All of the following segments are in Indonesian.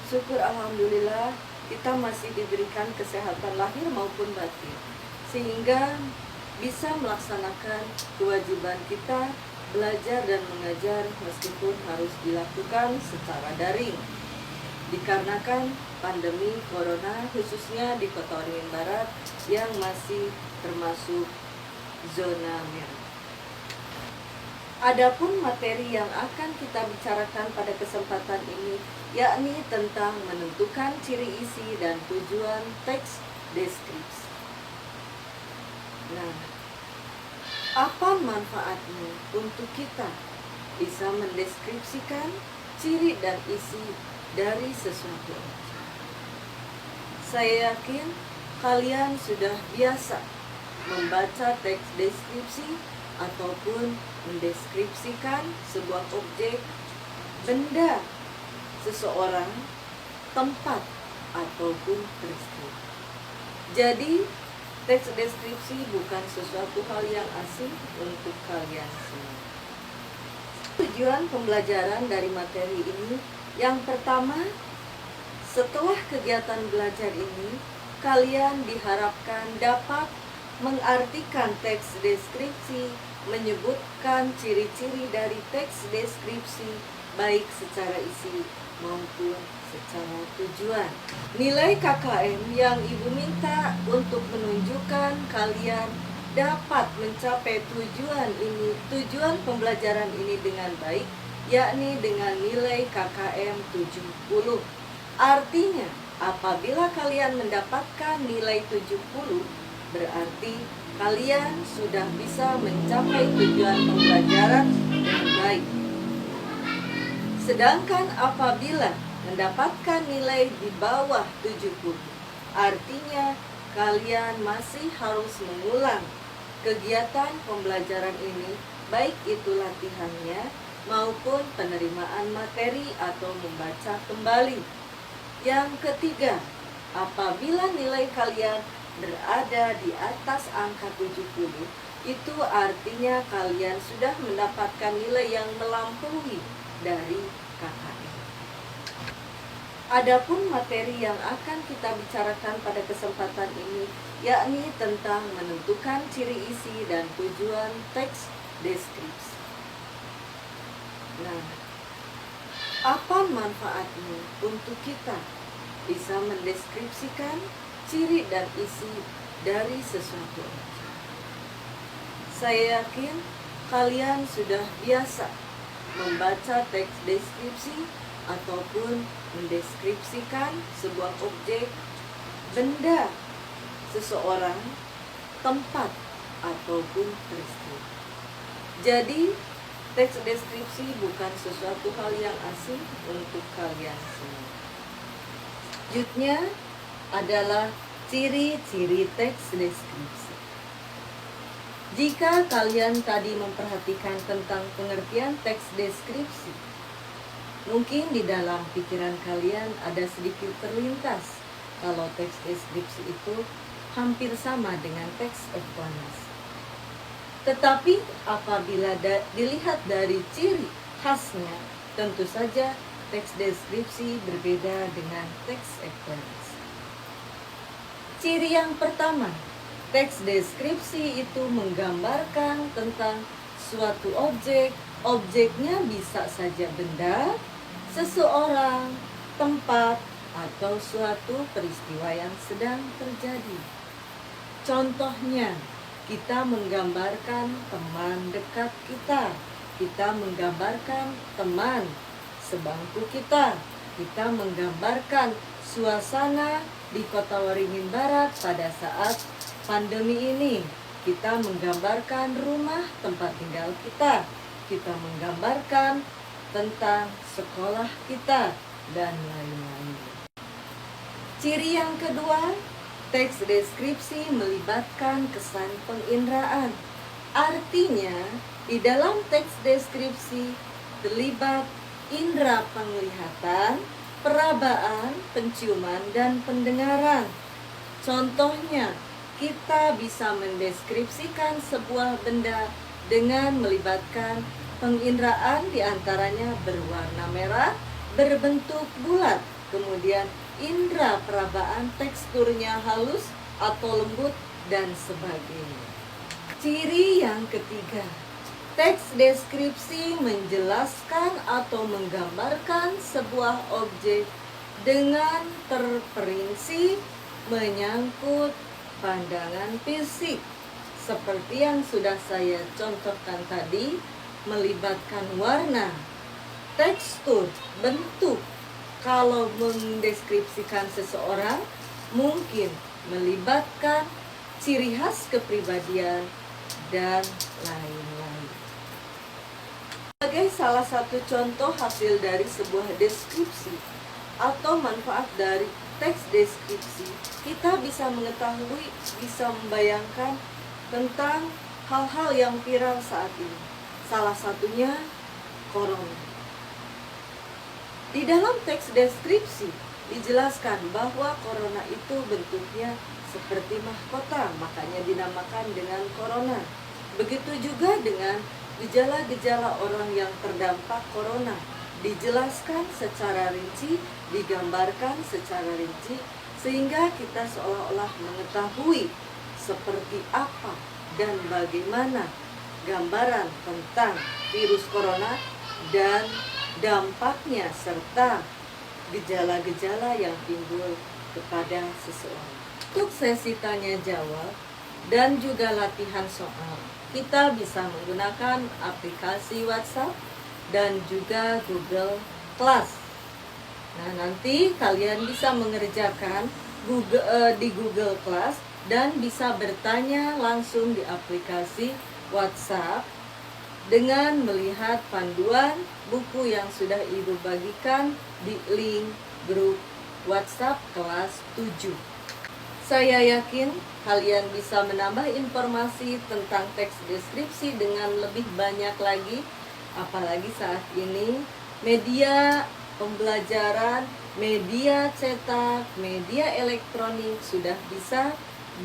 Syukur Alhamdulillah kita masih diberikan kesehatan lahir maupun batin, sehingga bisa melaksanakan kewajiban kita belajar dan mengajar meskipun harus dilakukan secara daring. Dikarenakan pandemi corona khususnya di Kota Waringin Barat yang masih termasuk zona merah. Adapun materi yang akan kita bicarakan pada kesempatan ini yakni tentang menentukan ciri isi dan tujuan teks deskripsi. Nah, apa manfaatnya untuk kita bisa mendeskripsikan ciri dan isi dari sesuatu objek? Saya yakin kalian sudah biasa membaca teks deskripsi ataupun mendeskripsikan sebuah objek, benda, seseorang, tempat, ataupun peristiwa. Jadi, teks deskripsi bukan sesuatu hal yang asing untuk kalian semua. Tujuan pembelajaran dari materi ini, yang pertama, setelah kegiatan belajar ini, kalian diharapkan dapat mengartikan teks deskripsi, menyebutkan ciri-ciri dari teks deskripsi, baik secara isi maupun secara tujuan. Nilai KKM yang Ibu minta untuk menunjukkan kalian dapat mencapai tujuan pembelajaran ini dengan baik, yakni dengan nilai KKM 70. Artinya, apabila kalian mendapatkan nilai 70, berarti kalian sudah bisa mencapai tujuan pembelajaran dengan baik. Sedangkan apabila mendapatkan nilai di bawah 70, artinya kalian masih harus mengulang kegiatan pembelajaran ini, baik itu latihannya maupun penerimaan materi atau membaca kembali. Yang ketiga, apabila nilai kalian berada di atas angka 70, itu artinya kalian sudah mendapatkan nilai yang melampaui dari KKM. Adapun materi yang akan kita bicarakan pada kesempatan ini yakni tentang menentukan ciri isi dan tujuan teks deskripsi. Nah, apa manfaatnya untuk kita bisa mendeskripsikan ciri dan isi dari sesuatu objek? Saya yakin kalian sudah biasa membaca teks deskripsi ataupun mendeskripsikan sebuah objek, benda, seseorang, tempat, ataupun peristiwa. Jadi, teks deskripsi bukan sesuatu hal yang asing untuk kalian semua. Selanjutnya adalah ciri-ciri teks deskripsi. Jika kalian tadi memperhatikan tentang pengertian teks deskripsi, mungkin di dalam pikiran kalian ada sedikit terlintas kalau teks deskripsi itu hampir sama dengan teks eksplanasi. Tetapi apabila dilihat dari ciri khasnya, tentu saja teks deskripsi berbeda dengan teks eksplanasi. Ciri yang pertama, teks deskripsi itu menggambarkan tentang suatu objek. Objeknya bisa saja benda, seseorang, tempat, atau suatu peristiwa yang sedang terjadi. Contohnya, kita menggambarkan teman dekat kita menggambarkan teman sebangku kita menggambarkan suasana di Kota Waringin Barat pada saat pandemi ini, kita menggambarkan rumah tempat tinggal kita menggambarkan tentang sekolah kita, dan lain-lain. Ciri yang kedua, teks deskripsi melibatkan kesan penginderaan. Artinya, di dalam teks deskripsi terlibat indera penglihatan, perabaan, penciuman, dan pendengaran. Contohnya, kita bisa mendeskripsikan sebuah benda dengan melibatkan penginderaan, diantaranya berwarna merah, berbentuk bulat, Kemudian indera perabaan, teksturnya halus atau lembut, dan sebagainya. Ciri yang ketiga, teks deskripsi menjelaskan atau menggambarkan sebuah objek dengan terperinci menyangkut pandangan fisik. Seperti yang sudah saya contohkan tadi, melibatkan warna, tekstur, bentuk. Kalau mendeskripsikan seseorang, mungkin melibatkan ciri khas kepribadian dan lain-lain. Sebagai salah satu contoh hasil dari sebuah deskripsi atau manfaat dari teks deskripsi, kita bisa mengetahui, bisa membayangkan tentang hal-hal yang viral saat ini. Salah satunya corona. Di dalam teks deskripsi dijelaskan bahwa corona itu bentuknya seperti mahkota, makanya dinamakan dengan corona. Begitu juga dengan gejala-gejala orang yang terdampak corona, dijelaskan secara rinci, digambarkan secara rinci, sehingga kita seolah-olah mengetahui seperti apa dan bagaimana gambaran tentang virus corona dan dampaknya serta gejala-gejala yang timbul kepada seseorang. Untuk sesi tanya jawab dan juga latihan soal, kita bisa menggunakan aplikasi WhatsApp dan juga Google Class. Nah, nanti kalian bisa mengerjakan di Google Class dan bisa bertanya langsung di aplikasi WhatsApp dengan melihat panduan buku yang sudah Ibu bagikan di link grup WhatsApp kelas 7. Saya yakin kalian bisa menambah informasi tentang teks deskripsi dengan lebih banyak lagi, apalagi saat ini media pembelajaran, media cetak, media elektronik sudah bisa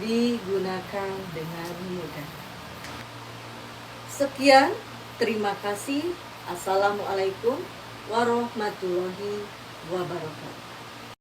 digunakan dengan mudah. Sekian, terima kasih. Assalamualaikum warahmatullahi wabarakatuh.